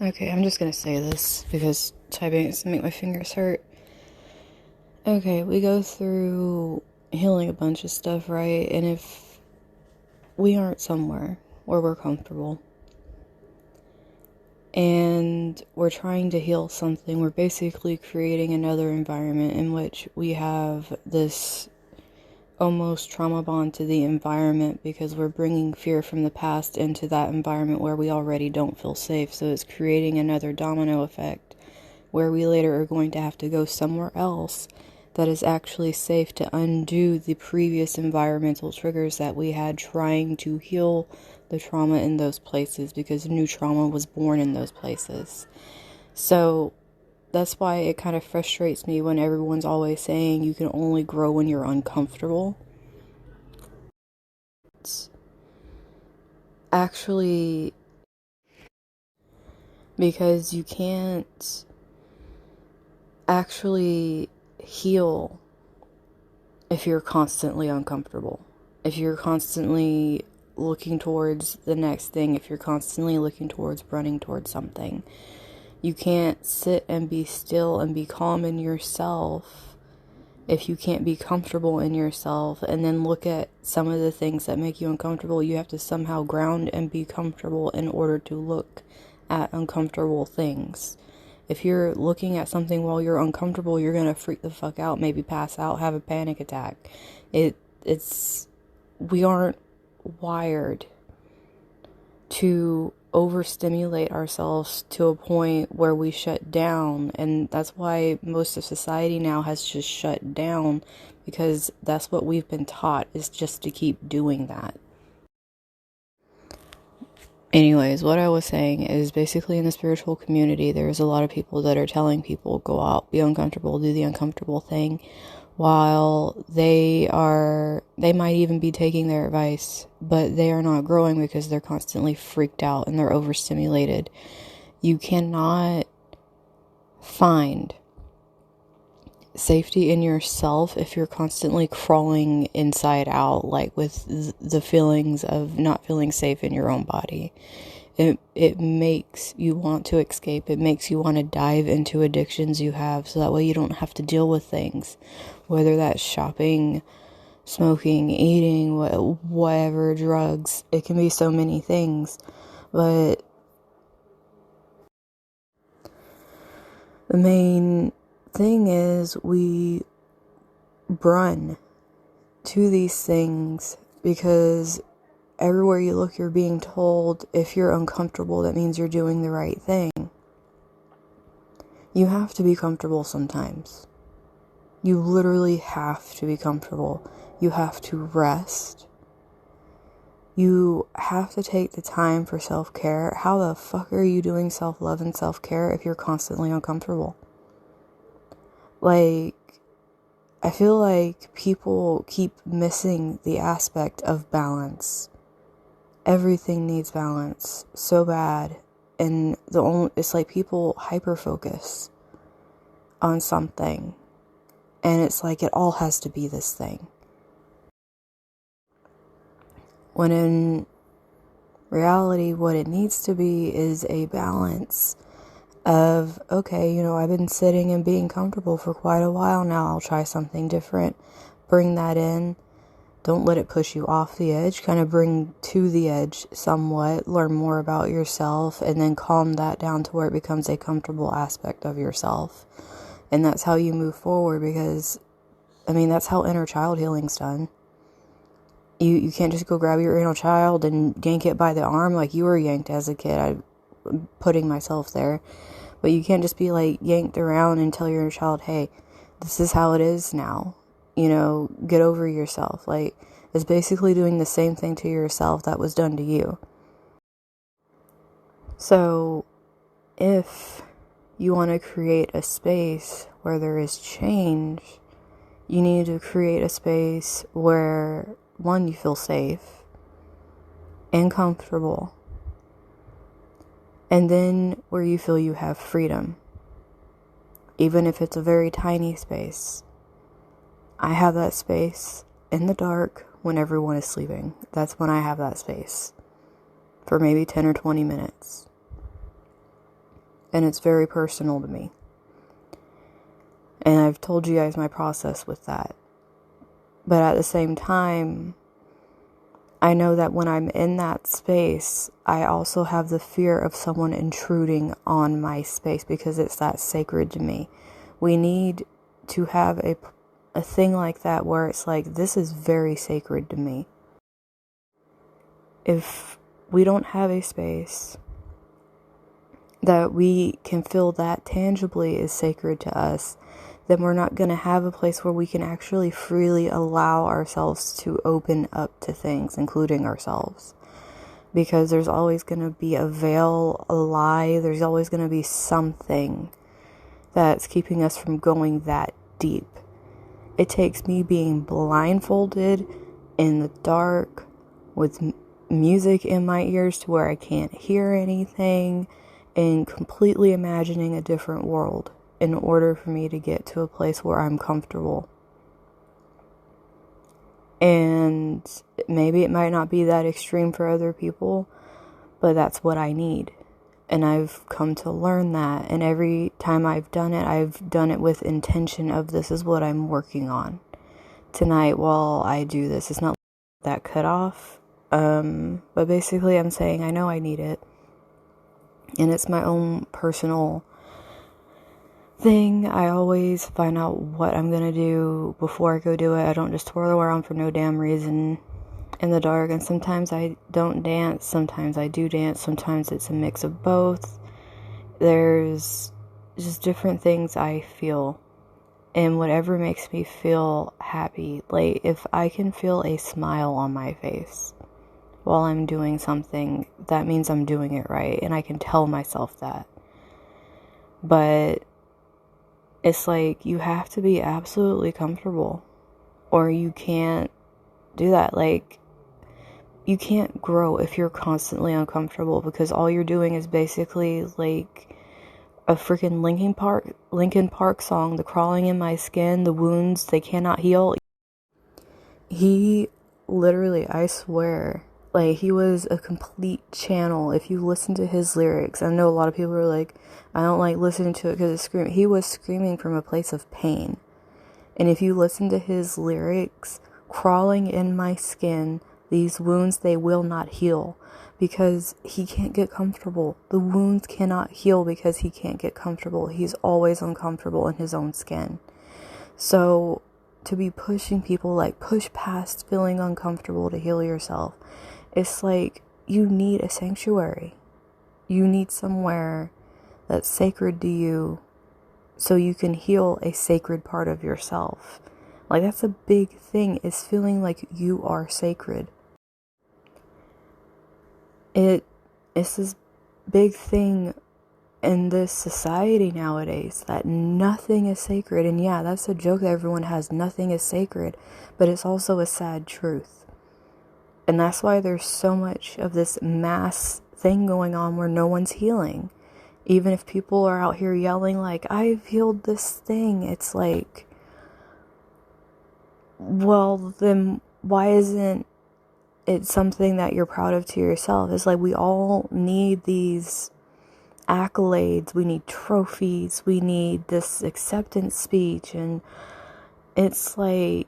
Okay, I'm just gonna say this because typing is gonna make my fingers hurt. Okay, we go through healing a bunch of stuff, right? And if we aren't somewhere where we're comfortable and we're trying to heal something, we're basically creating another environment in which we have this almost trauma bond to the environment because we're bringing fear from the past into that environment where we already don't feel safe. So it's creating another domino effect where we later are going to have to go somewhere else that is actually safe to undo the previous environmental triggers that we had trying to heal the trauma in those places because new trauma was born in those places. So that's why it kind of frustrates me when everyone's always saying you can only grow when you're uncomfortable. It's actually because you can't actually heal if you're constantly uncomfortable. If you're constantly looking towards the next thing, if you're constantly looking towards running towards something, you can't sit and be still and be calm in yourself if you can't be comfortable in yourself and then look at some of the things that make you uncomfortable. You have to somehow ground and be comfortable in order to look at uncomfortable things. If you're looking at something while you're uncomfortable, you're gonna freak the fuck out, maybe pass out, have a panic attack. It's we aren't wired to overstimulate ourselves to a point where we shut down, and that's why most of society now has just shut down, because that's what we've been taught, is just to keep doing that. Anyways, what I was saying is basically in the spiritual community, there's a lot of people that are telling people go out, be uncomfortable, do the uncomfortable thing, while they might even be taking their advice, but they are not growing because they're constantly freaked out and they're overstimulated. You cannot find safety in yourself if you're constantly crawling inside out, like with the feelings of not feeling safe in your own body. It makes you want to escape. It makes you want to dive into addictions you have, so that way you don't have to deal with things, whether that's shopping, smoking, eating, whatever, drugs. It can be so many things, but the main thing is we run to these things because everywhere you look, you're being told if you're uncomfortable, that means you're doing the right thing. You have to be comfortable sometimes. You literally have to be comfortable. You have to rest. You have to take the time for self-care. How the fuck are you doing self-love and self-care if you're constantly uncomfortable? Like, I feel like people keep missing the aspect of balance. Everything needs balance so bad, and it's like people hyper focus on something, and it's like it all has to be this thing, when in reality what it needs to be is a balance of, okay, I've been sitting and being comfortable for quite a while now, I'll try something different. Bring that in. Don't let it push you off the edge. Kind of bring to the edge somewhat. Learn more about yourself and then calm that down to where it becomes a comfortable aspect of yourself. And that's how you move forward, because, that's how inner child healing's done. You can't just go grab your inner child and yank it by the arm like you were yanked as a kid. I'm putting myself there. But you can't just be like yanked around and tell your inner child, hey, this is how it is now. Get over yourself. Like, it's basically doing the same thing to yourself that was done to you. So, if you want to create a space where there is change, you need to create a space where, one, you feel safe and comfortable, and then where you feel you have freedom, even if it's a very tiny space. I have that space in the dark when everyone is sleeping. That's when I have that space for maybe 10 or 20 minutes. and it's very personal to me. And I've told you guys my process with that. But at the same time, I know that when I'm in that space, I also have the fear of someone intruding on my space because it's that sacred to me. We need to have a thing like that where it's like, this is very sacred to me. If we don't have a space that we can feel that tangibly is sacred to us, then we're not going to have a place where we can actually freely allow ourselves to open up to things, including ourselves. Because there's always going to be a veil, a lie, there's always going to be something that's keeping us from going that deep. It takes me being blindfolded in the dark with music in my ears to where I can't hear anything and completely imagining a different world in order for me to get to a place where I'm comfortable. And maybe it might not be that extreme for other people, but that's what I need. And I've come to learn that. And every time I've done it with intention of this is what I'm working on tonight while I do this. It's not that cut off. But basically I'm saying I know I need it. And it's my own personal thing. I always find out what I'm gonna do before I go do it. I don't just twirl around for no damn reason in the dark. And sometimes I don't dance, sometimes I do dance, sometimes it's a mix of both. There's just different things I feel, and whatever makes me feel happy. Like if I can feel a smile on my face while I'm doing something, that means I'm doing it right, and I can tell myself that. But it's like you have to be absolutely comfortable or you can't do that. Like you can't grow if you're constantly uncomfortable, because all you're doing is basically like a freaking Linkin Park song, the crawling in my skin, the wounds they cannot heal. He literally, I swear, like he was a complete channel. If you listen to his lyrics, I know a lot of people are like, I don't like listening to it because it's screaming. He was screaming from a place of pain. And if you listen to his lyrics, crawling in my skin, these wounds, they will not heal, because he can't get comfortable. The wounds cannot heal because he can't get comfortable. He's always uncomfortable in his own skin. So to be pushing people, like push past feeling uncomfortable to heal yourself, it's like you need a sanctuary. You need somewhere that's sacred to you so you can heal a sacred part of yourself. Like that's a big thing, is feeling like you are sacred. It's this big thing in this society nowadays that nothing is sacred. And yeah, that's a joke that everyone has, nothing is sacred, but it's also a sad truth. And that's why there's so much of this mass thing going on where no one's healing. Even if people are out here yelling like, I've healed this thing, it's like, well, then why isn't it something that you're proud of to yourself? It's like we all need these accolades, we need trophies, we need this acceptance speech, and it's like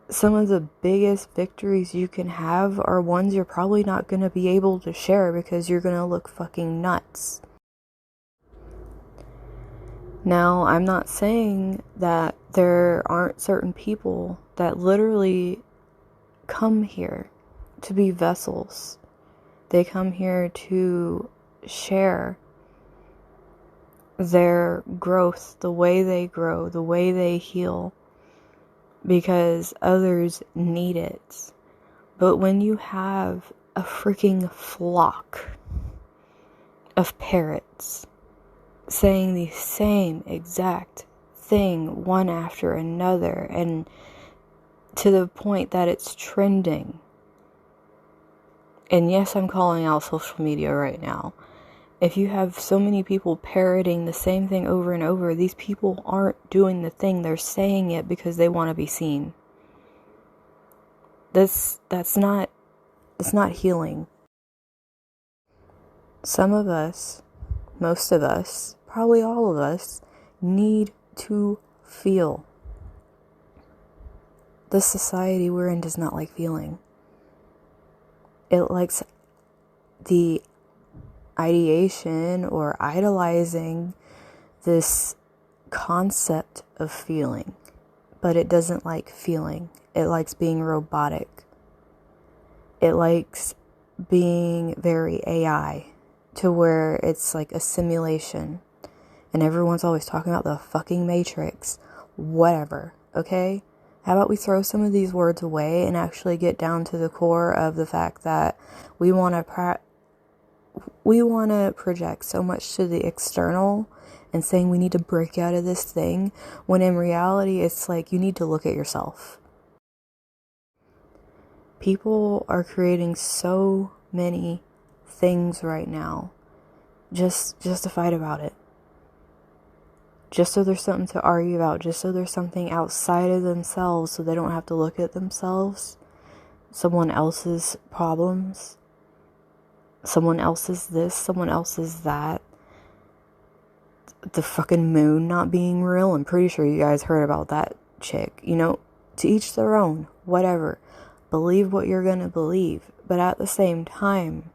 some of the biggest victories you can have are ones you're probably not going to be able to share because you're going to look fucking nuts. Now, I'm not saying that there aren't certain people that literally come here to be vessels. They come here to share their growth, the way they grow, the way they heal, because others need it. But when you have a freaking flock of parrots saying the same exact thing one after another, and to the point that it's trending, and yes, I'm calling out social media right now. If you have so many people parroting the same thing over and over, these people aren't doing the thing. They're saying it because they want to be seen. It's not healing. Some of us most of us, probably all of us, need to feel. The society we're in does not like feeling. It likes the ideation or idolizing this concept of feeling, but it doesn't like feeling. It likes being robotic. It likes being very AI, to where it's like a simulation, and everyone's always talking about the fucking Matrix. Whatever, okay? How about we throw some of these words away and actually get down to the core of the fact that we want to project so much to the external and saying we need to break out of this thing, when in reality it's like you need to look at yourself. People are creating so many things right now just to fight about it. Just so there's something to argue about, just so there's something outside of themselves so they don't have to look at themselves, someone else's problems, someone else's this, someone else's that. The fucking moon not being real. I'm pretty sure you guys heard about that chick. You know, to each their own, whatever. Believe what you're gonna believe. But at the same time,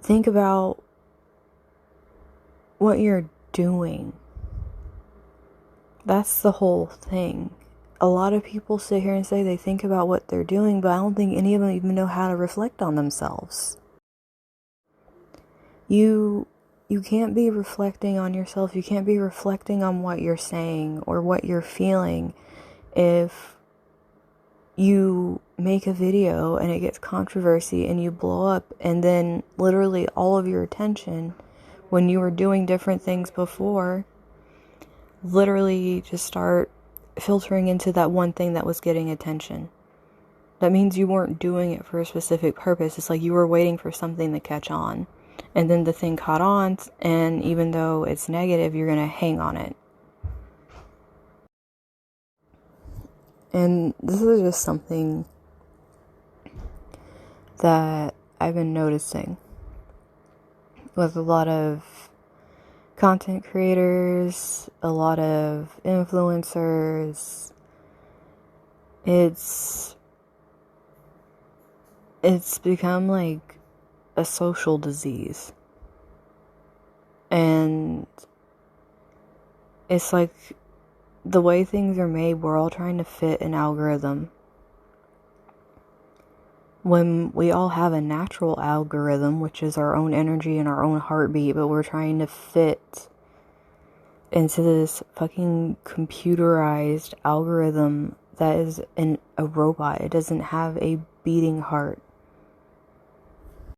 think about what you're doing. That's the whole thing. A lot of people sit here and say they think about what they're doing, but I don't think any of them even know how to reflect on themselves. You can't be reflecting on yourself. You can't be reflecting on what you're saying or what you're feeling if you make a video and it gets controversy and you blow up, and then literally all of your attention when you were doing different things before literally just start filtering into that one thing that was getting attention. That means you weren't doing it for a specific purpose. It's like you were waiting for something to catch on, and then the thing caught on, and even though it's negative, you're gonna hang on it. And this is just something that I've been noticing with a lot of content creators, a lot of influencers. It's become like a social disease. And it's like the way things are made, we're all trying to fit an algorithm. When we all have a natural algorithm, which is our own energy and our own heartbeat, but we're trying to fit into this fucking computerized algorithm that is a robot. It doesn't have a beating heart.